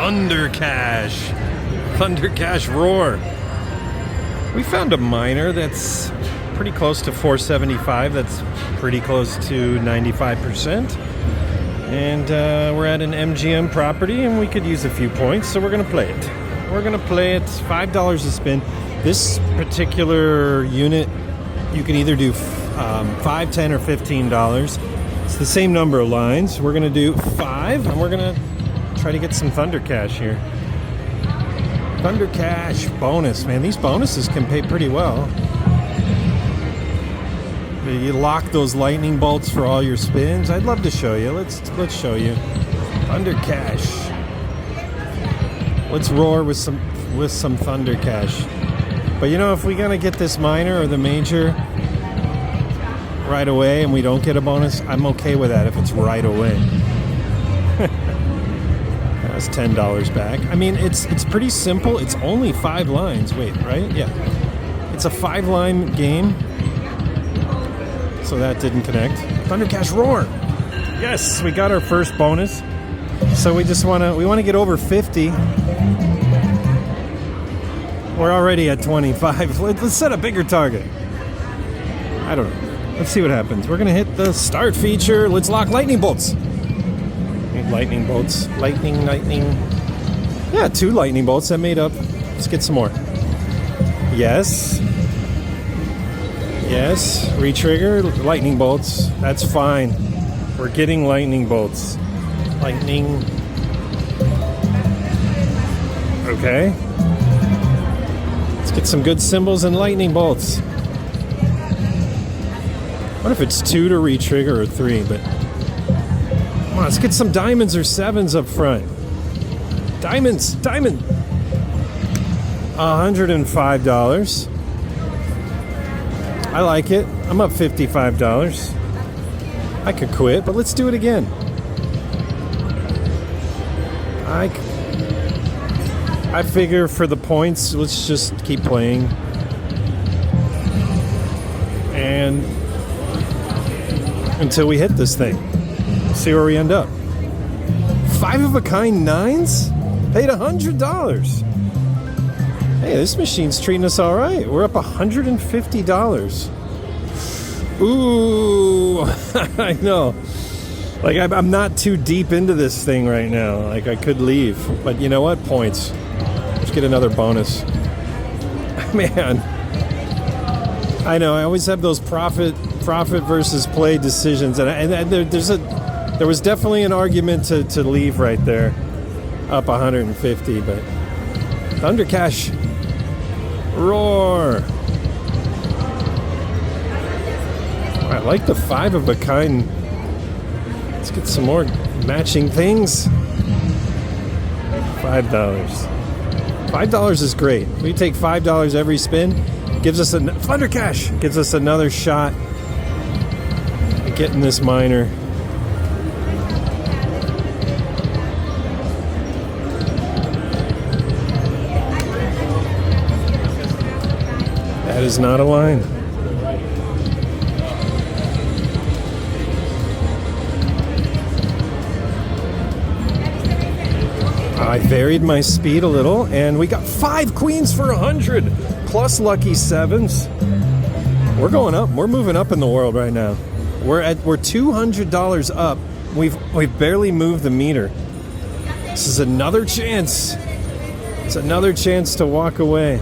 Thunder Cash. Thunder Cash Roar. We found a miner that's pretty close to 475. That's pretty close to 95%. And we're at an MGM property, and we could use a few points, so we're going to play it. We're going to play it. $5 a spin. This particular unit, you can either do $5, $10, or $15. It's the same number of lines. We're going to do 5, and we're going to try to get some Thunder Cash here. Thunder Cash bonus, man. These bonuses can pay pretty well. You lock those lightning bolts for all your spins. I'd love to show you. Let's show you. Thunder Cash. Let's roar with some Thunder Cash. But you know, if we're gonna get this minor or the major right away and we don't get a bonus, I'm okay with that if it's right away. That's $10 back. I mean, it's pretty simple. It's only 5 lines. Wait, right? Yeah. It's a 5-line game. So that didn't connect. Thunder Cash Roar. Yes, we got our first bonus. So we want to get over 50. We're already at 25. Let's set a bigger target. I don't know. Let's see what happens. We're gonna hit the start feature. Let's lock lightning bolts. Lightning bolts. Lightning. Yeah, 2 lightning bolts. That made up. Let's get some more. Yes. Yes. Retrigger. Lightning bolts. That's fine. We're getting lightning bolts. Lightning. Okay. Let's get some good symbols and lightning bolts. What if it's 2 to retrigger or 3? But come on, let's get some diamonds or 7s up front. Diamond. $105. I like it. I'm up $55. I could quit, but let's do it again. I figure for the points, let's just keep playing. And until we hit this thing. See where we end up. 5 of a kind 9s? Paid $100. Hey, this machine's treating us all right. We're up $150. Ooh, I know. Like, I'm not too deep into this thing right now. Like, I could leave. But you know what? Points. Let's get another bonus. Man. I know. I always have those profit versus play decisions. And there was definitely an argument to leave right there. Up 150. But Thunder Cash. Roar. I like the 5 of a kind. Let's get some more matching things. $5. $5 is great. We take $5 every spin. Gives us a Thunder Cash. Gives us another shot at getting this miner. That is not a line. I varied my speed a little, and we got 5 queens for 100, plus lucky 7s. We're going up. We're moving up in the world right now. We're $200 up. We've barely moved the meter. This is another chance. It's another chance to walk away.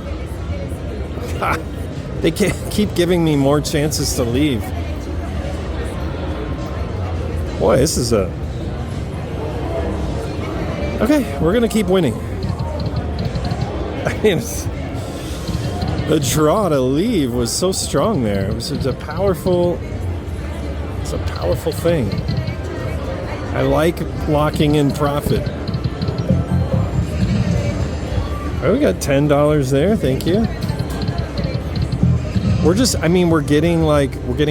They keep giving me more chances to leave. Boy, this is a... Okay, we're going to keep winning. I mean, the draw to leave was so strong there. It's a powerful thing. I like locking in profit. Oh, we got $10 there. Thank you. We're getting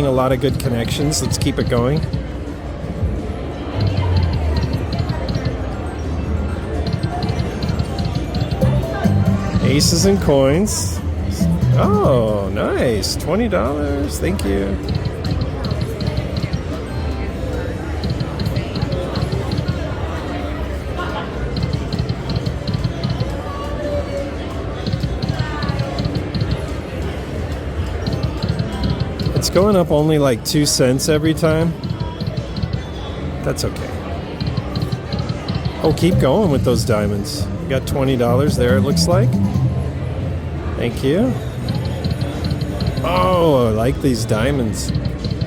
a lot of good connections. Let's keep it going. Aces and coins. Oh, nice. $20. Thank you. going up only like 2 cents every time. That's okay. Oh, keep going with those diamonds. You got $20 there, it looks like. Thank you. Oh, I like these diamonds.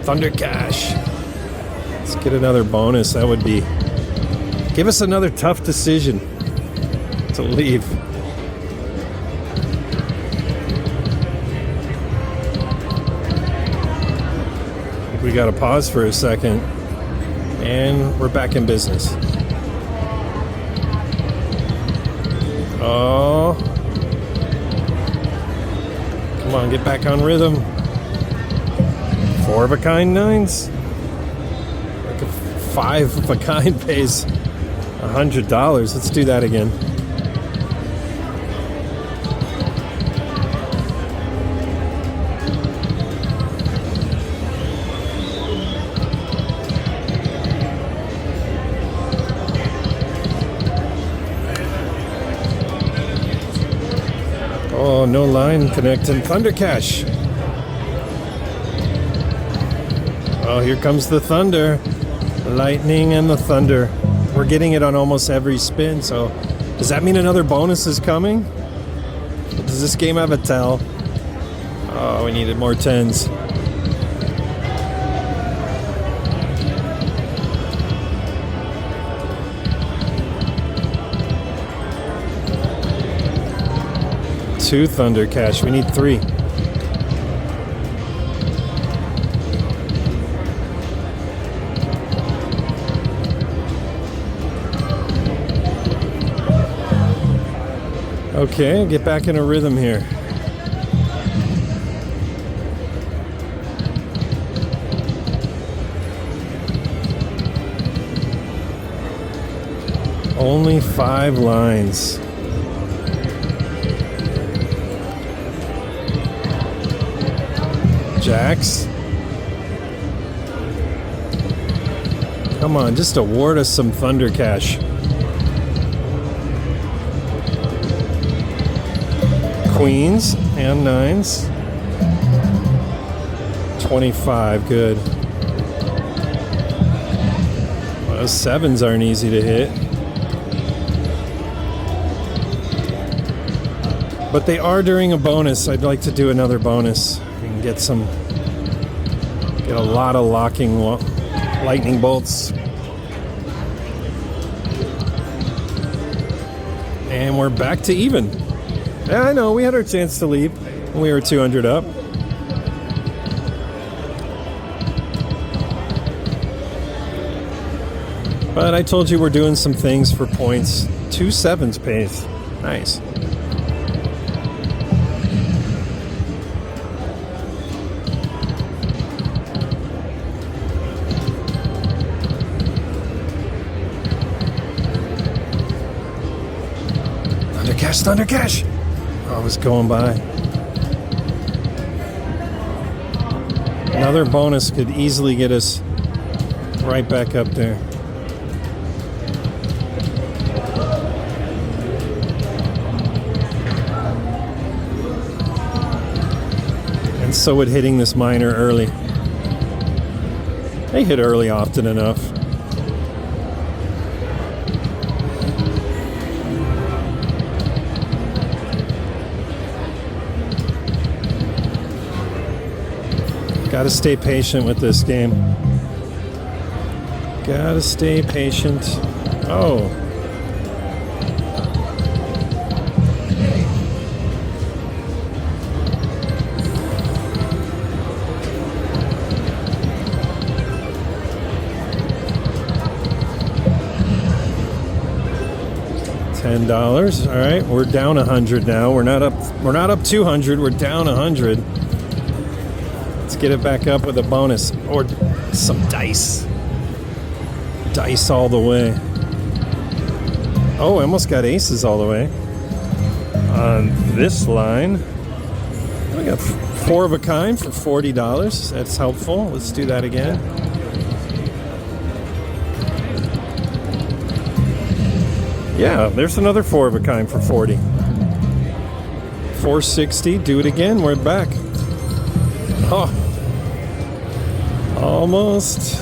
Thunder Cash. Let's get another bonus. That would be... Give us another tough decision to leave. We got to pause for a second. And we're back in business. Oh. Come on, get back on rhythm. 4 of a kind nines. Like a 5 of a kind pays $100. Let's do that again. Oh, no line connecting. Thunder Cash. Oh, here comes the thunder. Lightning and the thunder. We're getting it on almost every spin, so does that mean another bonus is coming? Does this game have a tell? Oh, we needed more 10s. Two Thunder Cash. We need 3. Okay, get back in a rhythm here. Only 5 lines. Jacks. Come on, just award us some Thunder Cash. Queens and 9s. 25, good. Well, those 7s aren't easy to hit. But they are during a bonus. I'd like to do another bonus. And get a lot of locking lightning bolts. And we're back to even. Yeah, I know, we had our chance to leave when we were 200 up. But I told you we're doing some things for points. 2 7s pays. Nice. Thunder Cash! Oh, I was going by. Another bonus could easily get us right back up there. And so would hitting this miner early. They hit early often enough. Gotta stay patient with this game. Gotta stay patient. Oh. $10. All right, we're down 100 now. We're not up 200. We're down 100. Get it back up with a bonus or some dice. Dice all the way. Oh, I almost got aces all the way. On this line, we got 4 of a kind for $40. That's helpful. Let's do that again. Yeah, there's another 4 of a kind for 40. 460. Do it again. We're back. Oh. Almost.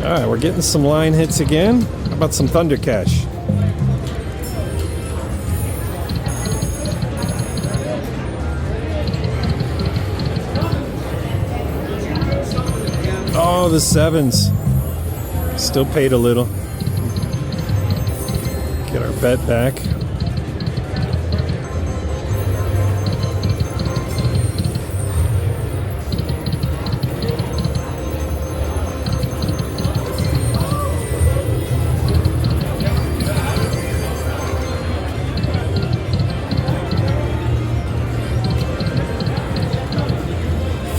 All right, we're getting some line hits again. How about some Thunder Cash? Oh, the sevens. Still paid a little. Get our bet back.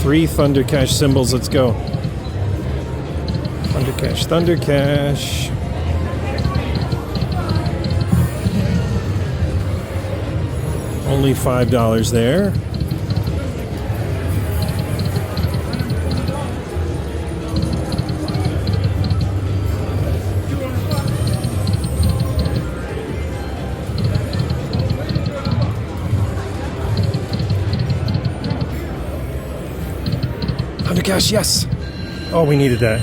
Three Thunder Cash symbols. Let's go. Thunder Cash, Thunder Cash. Only $5 there. Thunder Cash, yes. Oh, we needed that.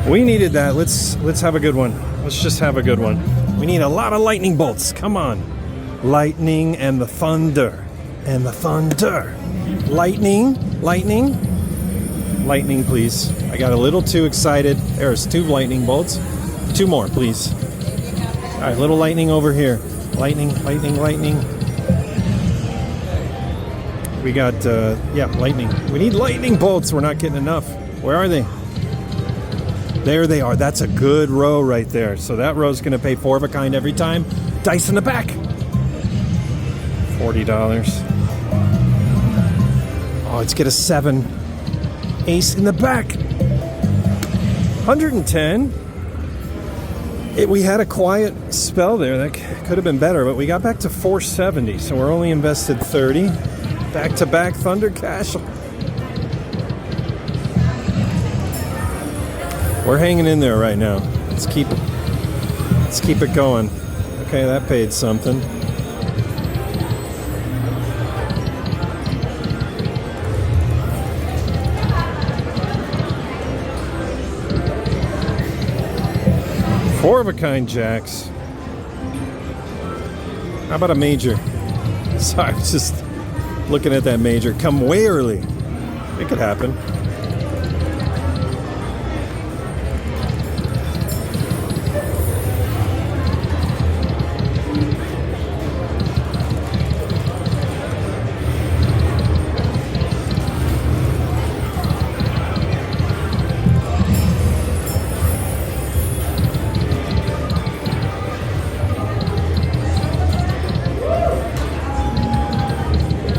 We needed that. Let's have a good one. Let's just have a good one. We need a lot of lightning bolts. Come on. Lightning and the thunder. And the thunder. Lightning. Lightning. Lightning, please. I got a little too excited. There's 2 lightning bolts. 2 more, please. All right, little lightning over here. Lightning, lightning, lightning. We got, yeah, lightning. We need lightning bolts. We're not getting enough. Where are they? There they are. That's a good row right there. So that row's going to pay 4 of a kind every time. Dice in the back. $40. Oh, let's get a 7. Ace in the back. 110. We had a quiet spell there. That could have been better, but we got back to 470. So we're only invested 30. Back-to-back Thunder Cash. We're hanging in there right now. Let's keep it going. Okay, that paid something. Four of a kind jacks. How about a major? Sorry, I was just looking at that major. Come way early. It could happen.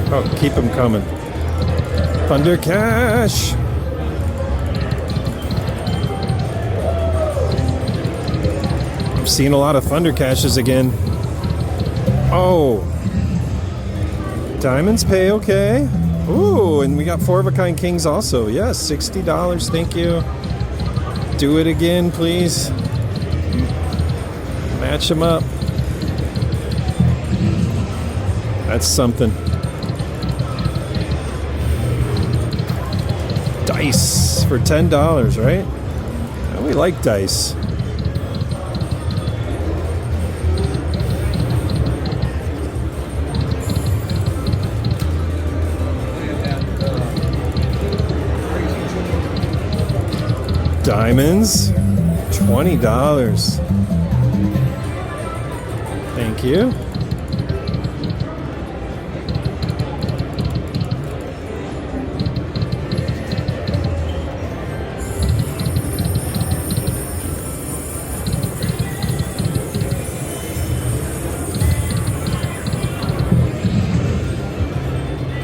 Oh, keep them coming. Thunder Cash. I'm seeing a lot of Thunder Cashes again. Oh. Diamonds pay okay. Ooh, and we got 4 of a kind kings also. Yes, $60. Thank you. Do it again, please. Match them up. That's something. Dice for $10, right? Oh, we like dice. Diamonds, $20. Thank you.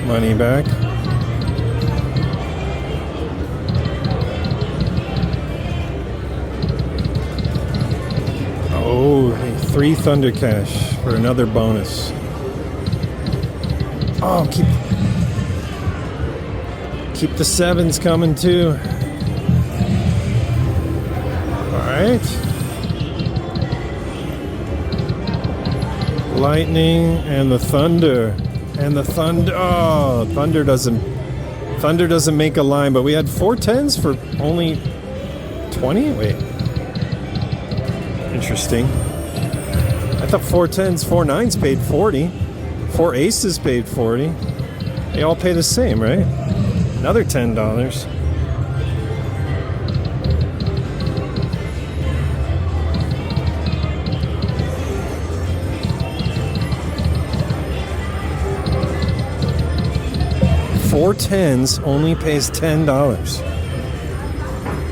Money back. Oh, 3 Thunder Cash for another bonus. Oh, keep the 7s coming too. All right. Lightning and the thunder. And the thunder. Oh, thunder doesn't make a line. But we had 4 10s for only 20. Wait. Interesting. I thought 4 10s, 4 9s paid 40. 4 aces paid 40. They all pay the same, right? Another $10. Four tens only pays $10.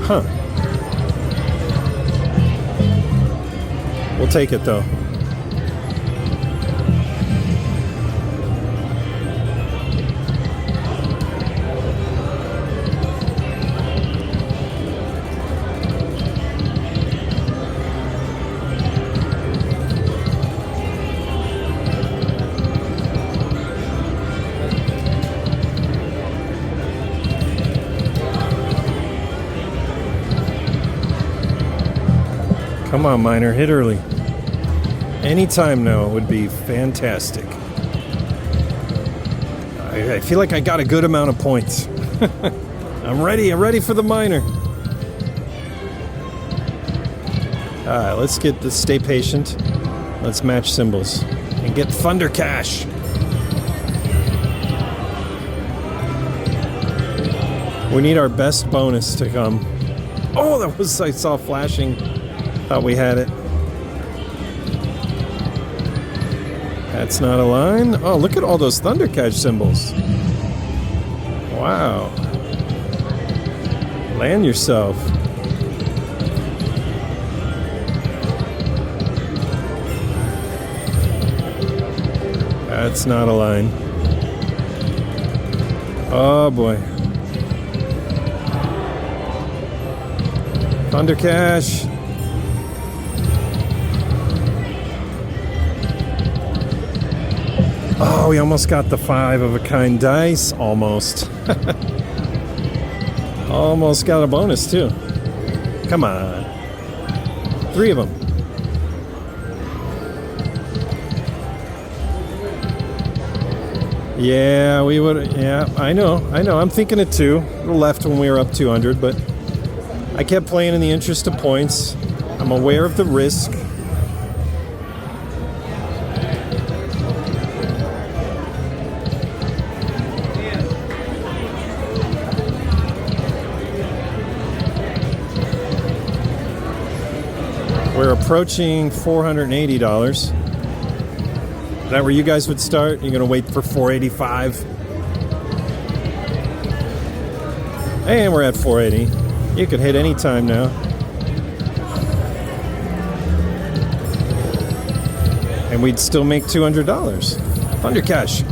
Huh. We'll take it though. Come on, Miner, hit early. Anytime now would be fantastic. I feel like I got a good amount of points. I'm ready for the Miner. Alright, let's stay patient. Let's match symbols and get Thunder Cash. We need our best bonus to come. Oh, that was, I saw flashing. Thought we had it. That's not a line. Oh, look at all those Thunder Cash symbols. Wow. Land yourself. That's not a line. Oh boy. Thunder Cash. Oh, we almost got the 5 of a kind dice. Almost. Almost got a bonus too. Come on. 3 of them. Yeah, we would. Yeah, I know. I'm thinking of 2. Left when we were up 200, but I kept playing in the interest of points. I'm aware of the risk. We're approaching $480. Is that where you guys would start? You're going to wait for $485? And we're at $480. You could hit any time now. And we'd still make $200. Thunder Cash.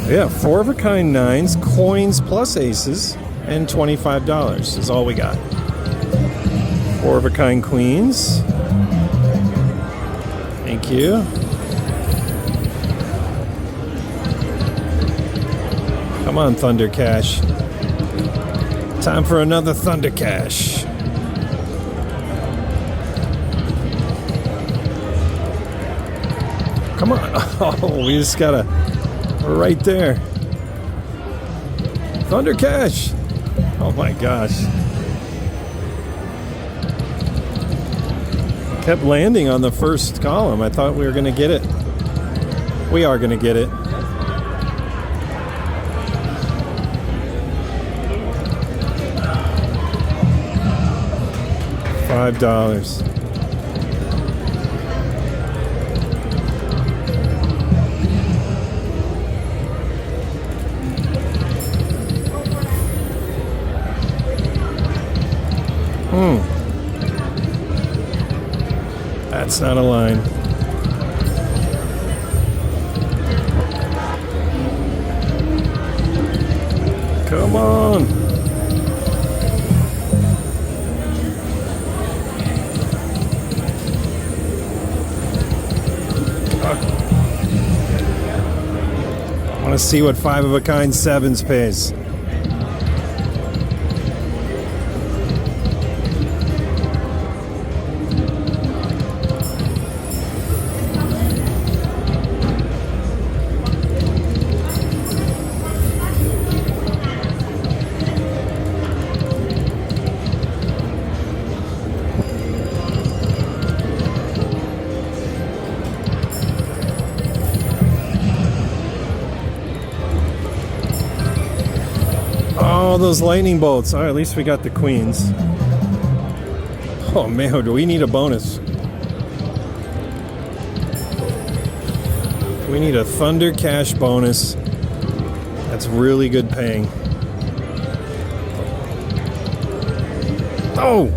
Yeah, 4 of a kind 9s, coins plus aces, and $25 is all we got. 4 of a kind queens. Thank you. Come on, Thunder Cash. Time for another Thunder Cash. Come on. Oh, we just gotta... Right there. Thunder Cash. Oh my gosh. Kept landing on the first column. I thought we were going to get it. We are going to get it. $5. That's not a line. Come on. want to see what 5 of a kind sevens pays. Oh, those lightning bolts. All right, at least we got the queens. Oh, man, do we need a bonus? We need a Thunder Cash bonus. That's really good paying. Oh!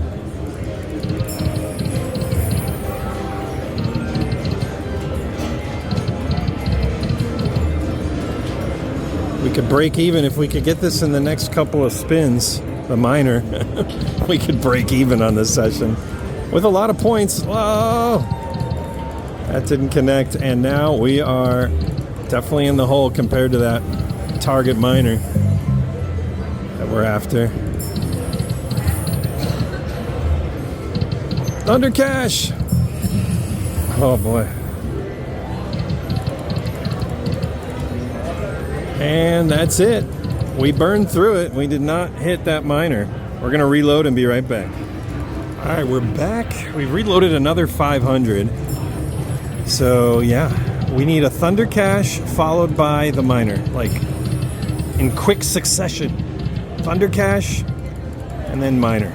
We could break even if we could get this in the next couple of spins. The minor. We could break even on this session. With a lot of points. Whoa! That didn't connect. And now we are definitely in the hole compared to that target minor that we're after. Thunder Cash! Oh boy. And that's it. We burned through it. We did not hit that minor. We're going to reload and be right back. All right, we're back. We've reloaded another 500. So, yeah, we need a Thunder Cash followed by the minor. Like, in quick succession. Thunder Cash and then minor.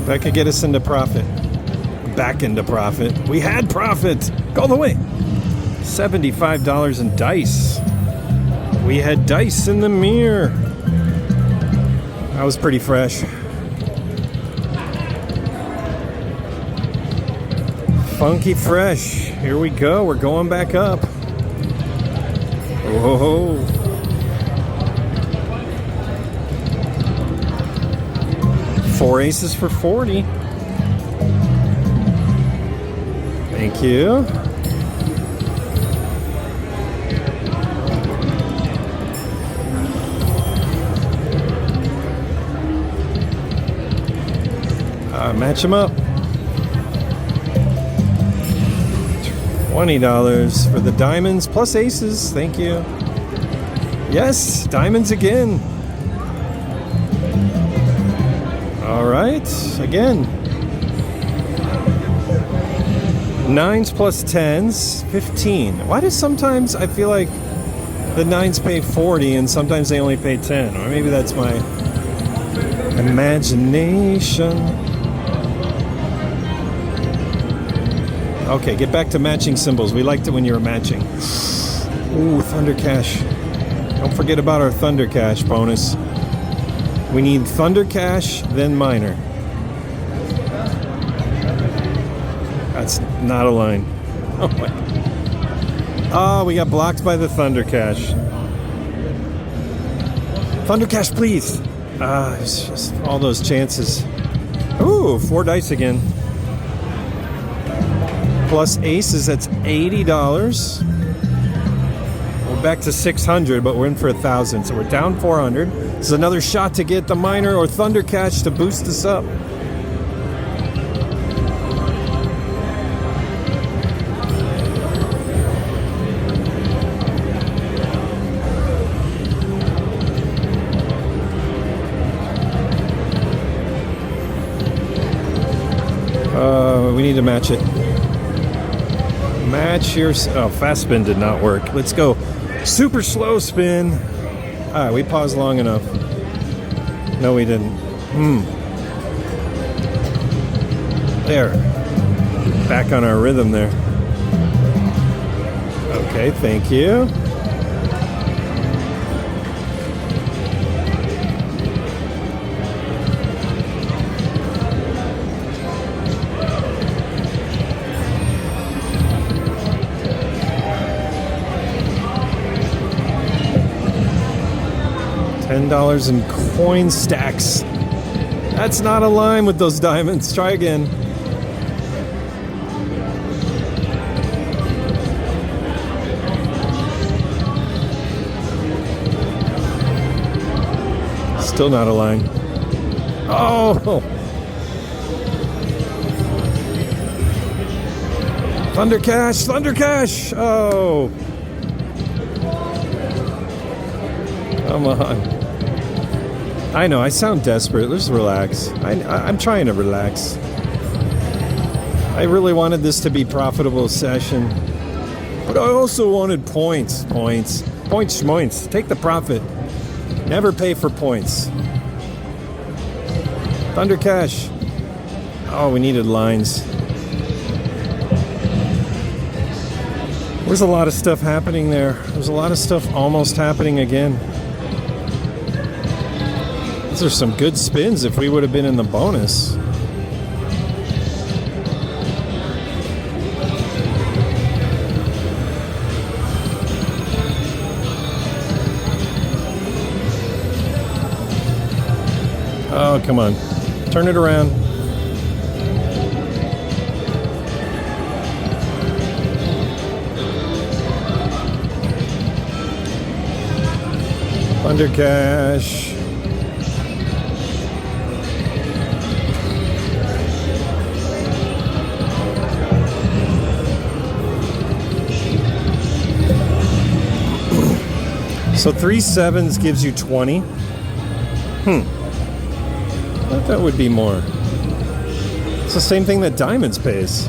That could get us into profit. Back into profit. We had profit. Go the way. $75 in dice. We had dice in the mirror. That was pretty fresh. Funky fresh. Here we go. We're going back up. Whoa. Four aces for 40. Thank you. Match them up. $20 for the diamonds plus aces. Thank you. Yes, diamonds again. All right, again. 9s plus 10s, 15. Why does sometimes I feel like the 9s pay 40 and sometimes they only pay 10? Or maybe that's my imagination. Okay, get back to matching symbols. We liked it when you were matching. Ooh, Thunder Cash. Don't forget about our Thunder Cash bonus. We need Thunder Cash, then minor. That's not a line. Oh, my. Oh, we got blocked by the Thunder Cash. Thunder Cash, please. It's just all those chances. Ooh, 4 dice again. Plus aces, that's $80. We're back to 600, but we're in for 1,000, so we're down 400. This is another shot to get the minor or Thunder Cash to boost us up. We need to match it. Match your... Oh, fast spin did not work. Let's go. Super slow spin. All right, we paused long enough. No, we didn't. There. Back on our rhythm there. Okay, thank you. $10 in coin stacks. That's not a line with those diamonds. Try again. Still not a line. Oh! Thunder Cash! Thunder Cash! Oh! Come on. I know, I sound desperate. Let's relax. I'm trying to relax. I really wanted this to be a profitable session. But I also wanted points. Points. Points, schmoints. Take the profit. Never pay for points. Thunder Cash. Oh, we needed lines. There's a lot of stuff happening there. There's a lot of stuff almost happening again. These are some good spins if we would have been in the bonus. Oh, come on. Turn it around. Thunder Cash. So 3 sevens gives you 20. I thought that would be more. It's the same thing that diamonds pays.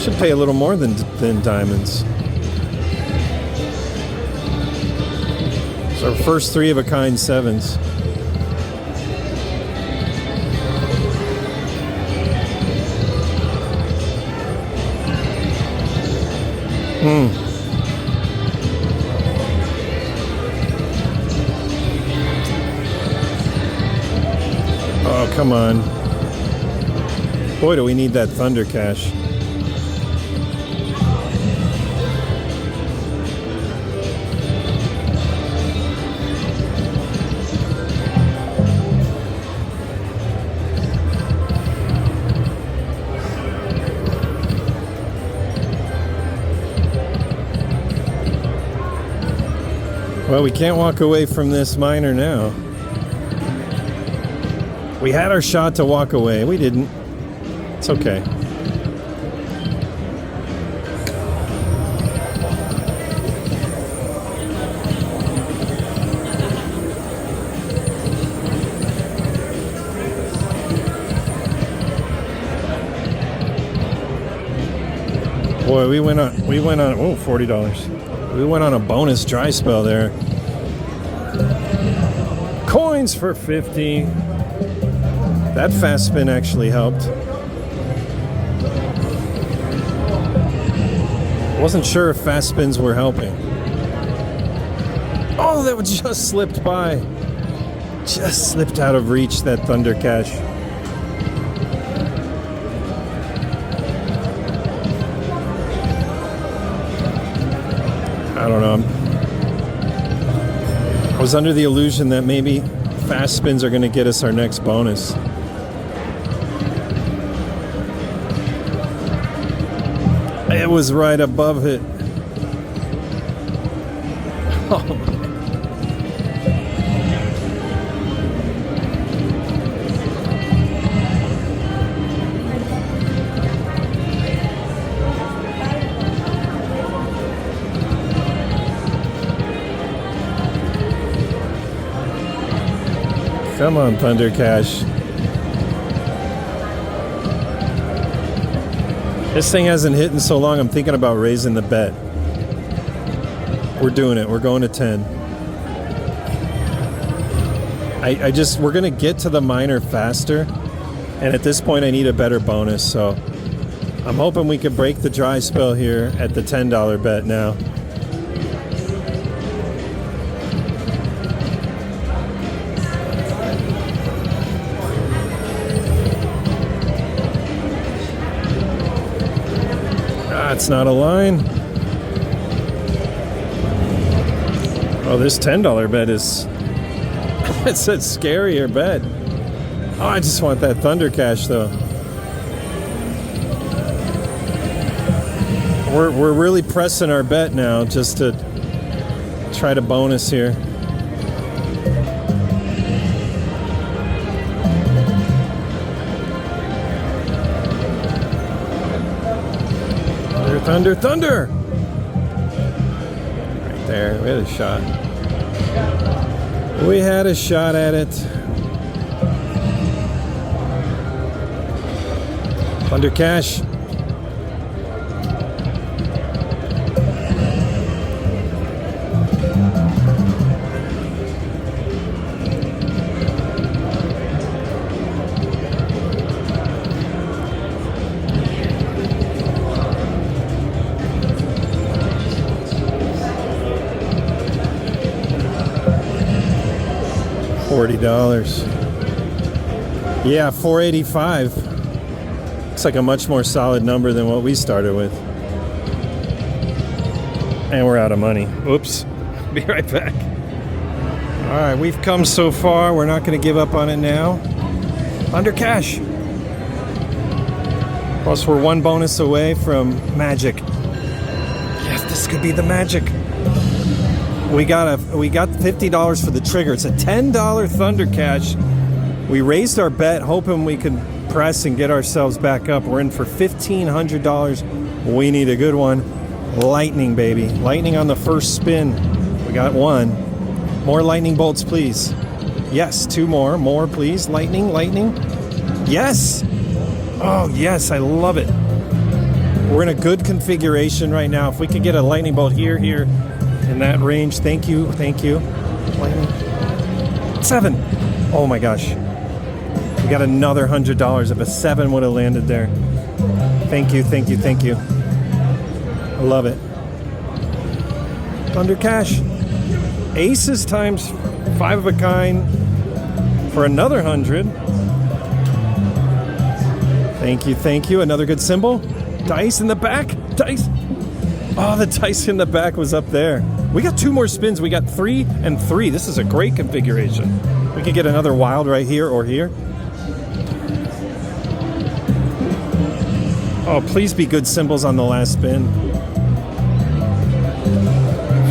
Should pay a little more than diamonds. So our first 3 of a kind sevens. Oh, come on. Boy, do we need that Thunder Cash. Well, we can't walk away from this miner now. We had our shot to walk away. We didn't. It's okay. Boy, we went on oh, $40. We went on a bonus dry spell there. Coins for 50. That fast spin actually helped. Wasn't sure if fast spins were helping. Oh, that was just slipped by. Just slipped out of reach, that Thunder Cash. I don't know. I was under the illusion that maybe fast spins are going to get us our next bonus. It was right above it. Oh, man. Come on, Thunder Cash. This thing hasn't hit in so long, I'm thinking about raising the bet. We're doing it. We're going to 10. We're going to get to the miner faster. And at this point, I need a better bonus. So I'm hoping we can break the dry spell here at the $10 bet now. It's not a line. Oh, this $10 bet is... it's a scarier bet. Oh, I just want that Thunder Cash, though. We're really pressing our bet now just to try to bonus here. Thunder, thunder, thunder! Right there, we had a shot. We had a shot at it. Thunder cash. $40. Yeah, 485. Looks like a much more solid number than what we started with. And we're out of money. Oops. Be right back. All right, we've come so far. We're not going to give up on it now. Under cash. Plus, we're one bonus away from magic. Yes, this could be the magic. We got $50 for the trigger. It's a $10 Thunder Cash. We raised our bet, hoping we could press and get ourselves back up. We're in for $1,500. We need a good one. Lightning, baby. Lightning on the first spin. We got one. More lightning bolts, please. Yes, two more. More, please. Lightning, lightning. Yes. Oh, yes. I love it. We're in a good configuration right now. If we could get a lightning bolt here, in that range. Thank you. Thank you. Lightning. 7. Oh, my gosh. We got another $100 if a 7 would have landed there. Thank you, thank you, thank you. I love it. Thunder cash. Aces times 5 of a kind for another 100. Thank you, thank you. Another good symbol. Dice in the back. Dice. Oh, the dice in the back was up there. We got 2 more spins. We got 3 and 3. This is a great configuration. We could get another wild right here or here. Oh, please be good symbols on the last spin.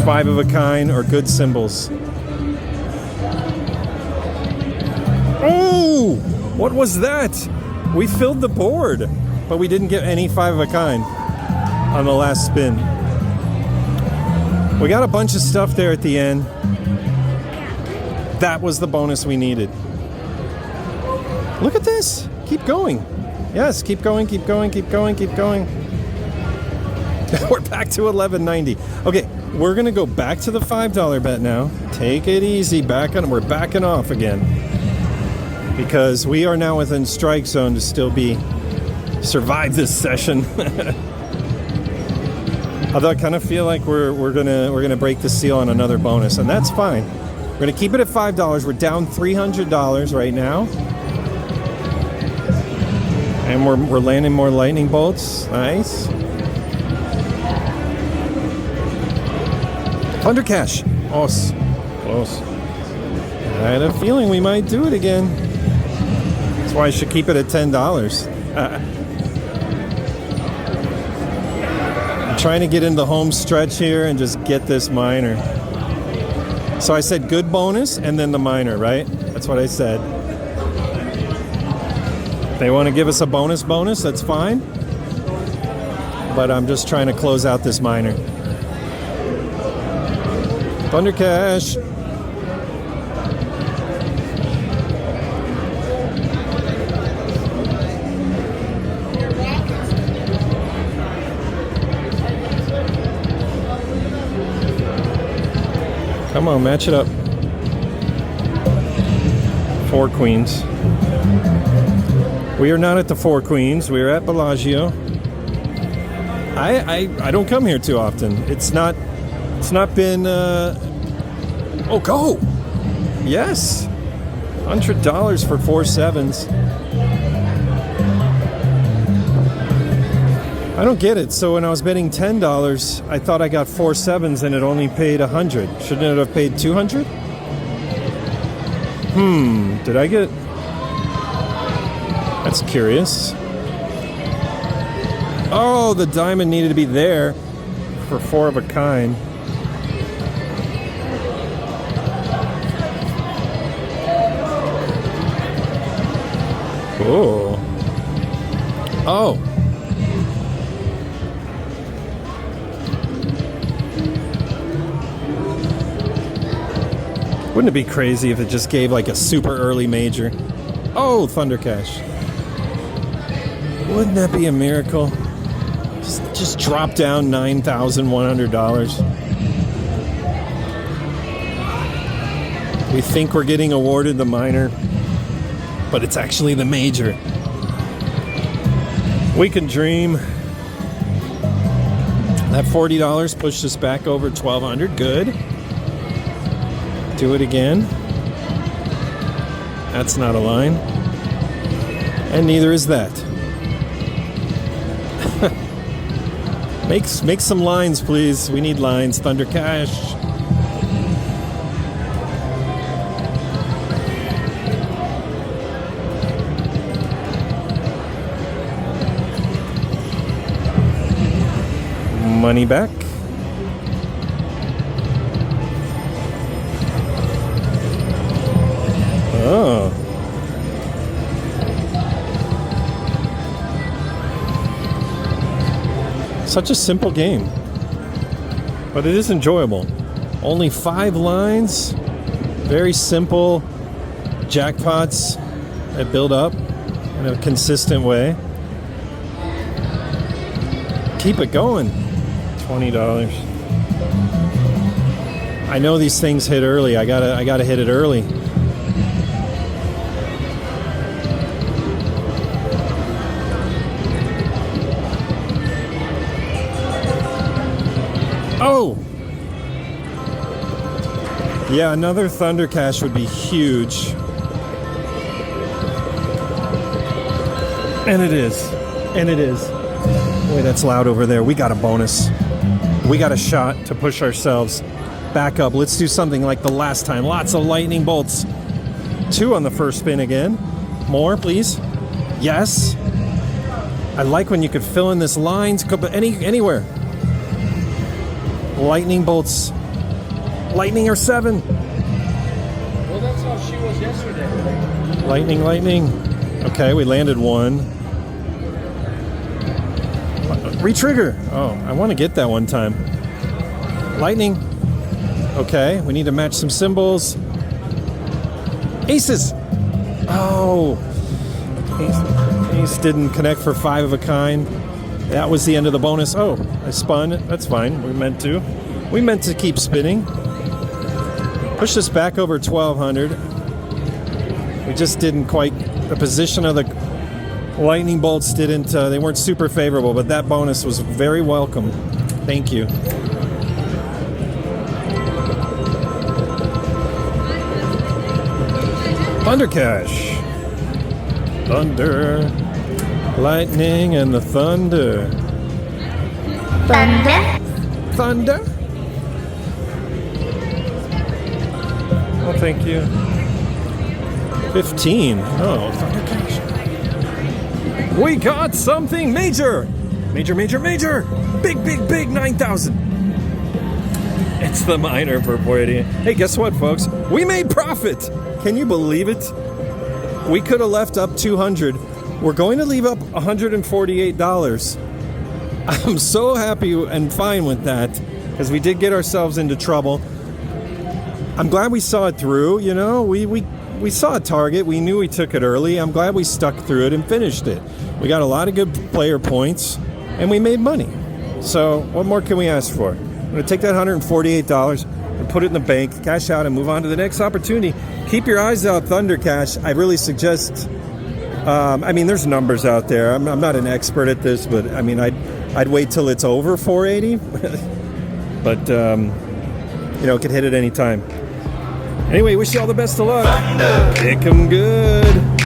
5 of a kind or good symbols. Oh, what was that? We filled the board, but we didn't get any 5 of a kind on the last spin. We got a bunch of stuff there at the end. That was the bonus we needed. Look at this. Keep going. Yes, keep going, keep going, keep going, keep going. We're back to $11.90. Okay, we're going to go back to the $5 bet now. Take it easy. We're backing off again. Because we are now within strike zone to still survive this session. Although I kind of feel like we're gonna break the seal on another bonus, and that's fine. We're gonna keep it at $5. We're down $300 right now, and we're landing more lightning bolts. Nice. Thunder cash. Oh, close. I had a feeling we might do it again. That's why I should keep it at $10. Trying to get in the home stretch here and just get this minor. So I said good bonus and then the minor, right? That's what I said. If they want to give us a bonus, that's fine. But I'm just trying to close out this minor. Thunder cash. Come on, match it up. 4 queens. We are not at the 4 queens. We are at Bellagio. I don't come here too often. It's not been. Oh, go! Yes, $100 for 4 7s. I don't get it. So when I was betting $10, I thought I got 4 7s and it only paid $100. Shouldn't it have paid $200? Did I get... That's curious. Oh, the diamond needed to be there for 4 of a kind. Oh. Oh. Wouldn't it be crazy if it just gave like a super early major? Oh, Thunder Cash. Wouldn't that be a miracle? Just drop down $9,100. We think we're getting awarded the minor, but it's actually the major. We can dream. That $40 pushed us back over $1,200. Good. Do it again. That's not a line. And neither is that. Make some lines, please. We need lines. Thunder Cash. Money back. Oh. Such a simple game, but it is enjoyable. Only 5 lines, very simple jackpots that build up in a consistent way. Keep it going. $20. I know these things hit early. I gotta hit it early. Oh! Yeah, another Thunder Cash would be huge. And it is. And it is. Boy, that's loud over there. We got a bonus. We got a shot to push ourselves back up. Let's do something like the last time. Lots of lightning bolts. 2 on the first spin again. More, please. Yes. I like when you could fill in this lines. Anywhere. Lightning bolts. Lightning or 7. Well, that's how she was yesterday. Lightning, lightning. Okay, we landed 1. Retrigger. Oh, I want to get that one time. Lightning. Okay, we need to match some symbols. Aces. Oh. Ace didn't connect for 5 of a kind. That was the end of the bonus. Oh, I spun. That's fine. We meant to. We meant to keep spinning. Push us back over 1,200. We just didn't quite. The position of the lightning bolts didn't. They weren't super favorable, but that bonus was very welcome. Thank you. Thunder Cash. Thunder. Lightning and the thunder. Thunder. Thunder. Oh, thank you. 15. Oh, Thunder Cash. We got something major. Major, major, major. Big, big, big 9,000. It's the minor for 480. Hey, guess what, folks? We made profit. Can you believe it? We could have left up 200. We're going to leave up $148. I'm so happy and fine with that because we did get ourselves into trouble. I'm glad we saw it through. You know, we saw a target. We knew we took it early. I'm glad we stuck through it and finished it. We got a lot of good player points and we made money. So what more can we ask for? I'm going to take that $148 and put it in the bank, cash out, and move on to the next opportunity. Keep your eyes out, Thunder Cash. I really suggest. I mean, there's numbers out there. I'm not an expert at this, but I mean, I'd wait till it's over 480. But you know, it could hit at any time. Anyway, wish you all the best of luck. Thunder. Pick 'em good.